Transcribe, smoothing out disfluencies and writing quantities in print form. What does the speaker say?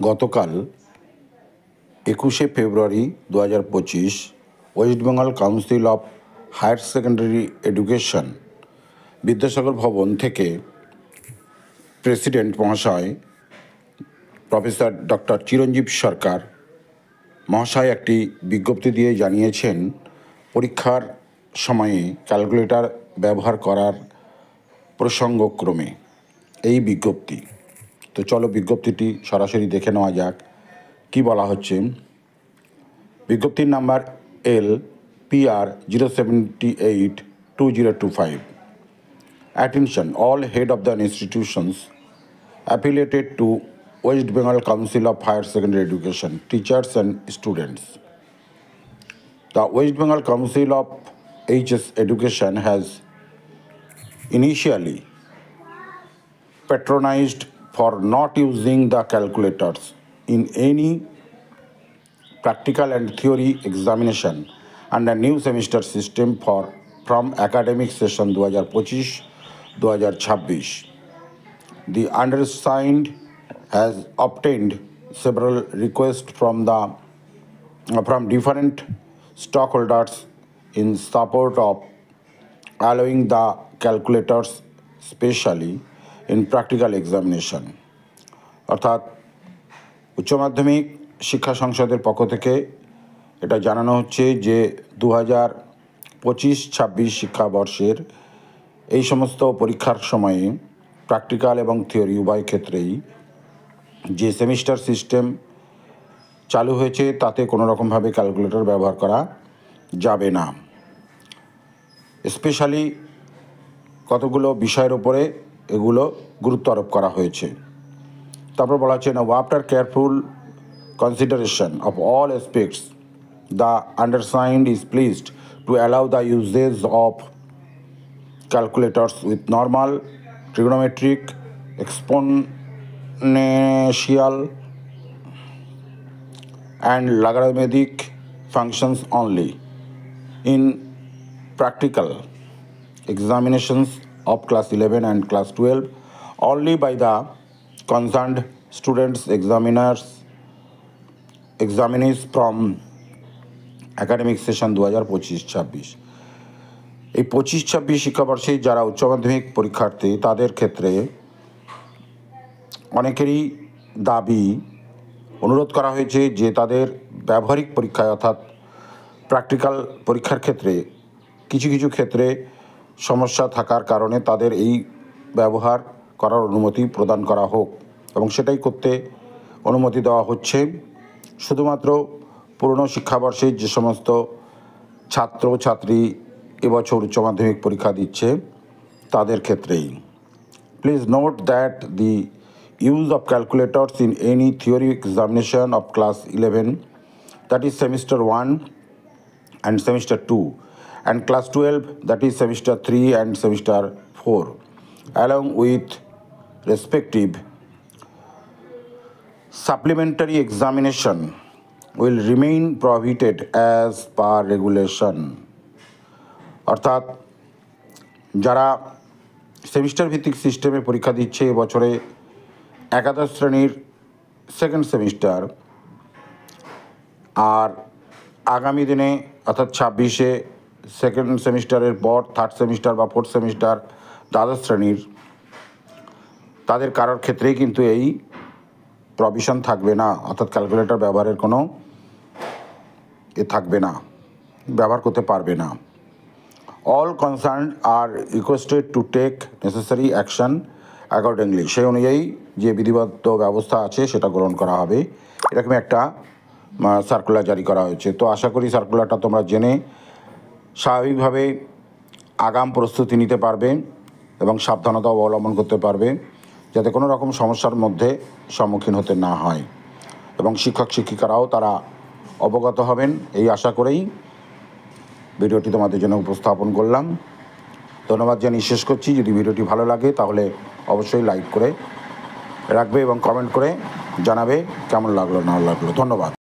গতকাল 21শে February 2025 West Bengal Council of Higher Secondary Education Vidyasagar Bhavan থেকে প্রেসিডেন্ট মহাশয় প্রফেসর ডক্টর চিরঞ্জীব সরকার মহাশয় একটি বিজ্ঞপ্তি দিয়ে জানিয়েছেন পরীক্ষার সময়ে ক্যালকুলেটর ব্যবহার করার প্রসঙ্গক্রমে এই বিজ্ঞপ্তি। তো চলো বিজ্ঞপ্তিটি সরাসরি দেখে নেওয়া যাক কি বলা হচ্ছে। বিজ্ঞপ্তির number LPR 078-2025। Attention, all head of the institutions affiliated to West Bengal Council of Higher Secondary Education, teachers and students. The West Bengal Council of HS Education has initially patronized for not using the calculators in any practical and theory examination under new semester system from academic session 2025-2026. The undersigned has obtained several requests from different stockholders in support of allowing the calculators specially in practical examination. অর্থাৎ উচ্চ মাধ্যমিক শিক্ষা সংসদের পক্ষ থেকে এটা জানানো হচ্ছে যে 2025-26 শিক্ষাবর্ষের এই সমস্ত পরীক্ষার সময়ে প্র্যাকটিক্যাল এবং থিওরি উভয় ক্ষেত্রেই যে সেমিস্টার সিস্টেম চালু হয়েছে তাতে কোনো রকমভাবে ক্যালকুলেটর ব্যবহার করা যাবে না। স্পেশালি কতগুলো বিষয়ের উপরে এগুলো গুরুত্ব আরোপ করা হয়েছে। তারপর বলা হচ্ছে, now after careful consideration of all aspects, the undersigned is pleased to allow the usage of calculators with normal, trigonometric, exponential and logarithmic functions only in practical examinations of class 11 and class 12 only by the concerned students examinees from academic session 2025-26। এই 25-26 শিক্ষাবর্ষে যারা উচ্চ মাধ্যমিক পরীক্ষার্থী তাদের ক্ষেত্রে অনেকেরই দাবি অনুরোধ করা হয়েছে যে তাদের ব্যবহারিক পরীক্ষায় অর্থাৎ প্র্যাকটিক্যাল পরীক্ষার ক্ষেত্রে কিছু কিছু ক্ষেত্রে সমস্যা থাকার কারণে তাদের এই ব্যবহার করার অনুমতি প্রদান করা হোক, এবং সেটাই করতে অনুমতি দেওয়া হচ্ছে শুধুমাত্র পুরনো শিক্ষাবর্ষের যে সমস্ত ছাত্রছাত্রী এবছর উচ্চ মাধ্যমিক পরীক্ষা দিচ্ছে তাদের ক্ষেত্রেই। Please note that the use of calculators in any theory examination of class 11, that is semester 1 and semester 2, and class 12, that is semester 3 and semester 4, along with respective supplementary examination will remain prohibited as per regulation। অর্থাৎ যারা semester ভিত্তিক সিস্টেমে পরীক্ষা দিচ্ছে এবছরে একাদশ শ্রেণীর second semester, আর আগামী দিনে অর্থাৎ 26-এ সেকেন্ড সেমিস্টারের পর থার্ড সেমিস্টার বা ফোর্থ সেমিস্টার দ্বাদশ শ্রেণীর, তাদের কারোর ক্ষেত্রেই কিন্তু এই প্রভিশন থাকবে না, অর্থাৎ ক্যালকুলেটর ব্যবহারের কোনো থাকবে না, ব্যবহার করতে পারবে না। All concerned are requested to take necessary action accordingly, সেই অনুযায়ী যে বিধিবদ্ধ ব্যবস্থা আছে সেটা গ্রহণ করা হবে, এরকম একটা সার্কুলার জারি করা হয়েছে। তো আশা করি সার্কুলারটা তোমরা জেনে স্বাভাবিকভাবে আগাম প্রস্তুতি নিতে পারবে এবং সাবধানতা অবলম্বন করতে পারবে যাতে কোনো রকম সমস্যার মধ্যে সম্মুখীন হতে না হয়, এবং শিক্ষক শিক্ষিকারাও তারা অবগত হবেন এই আশা করেই ভিডিওটি তোমাদের জন্য উপস্থাপন করলাম। ধন্যবাদ জানিয়ে শেষ করছি। যদি ভিডিওটি ভালো লাগে তাহলে অবশ্যই লাইক করে রাখবে এবং কমেন্ট করে জানাবে কেমন লাগলো না লাগলো। ধন্যবাদ।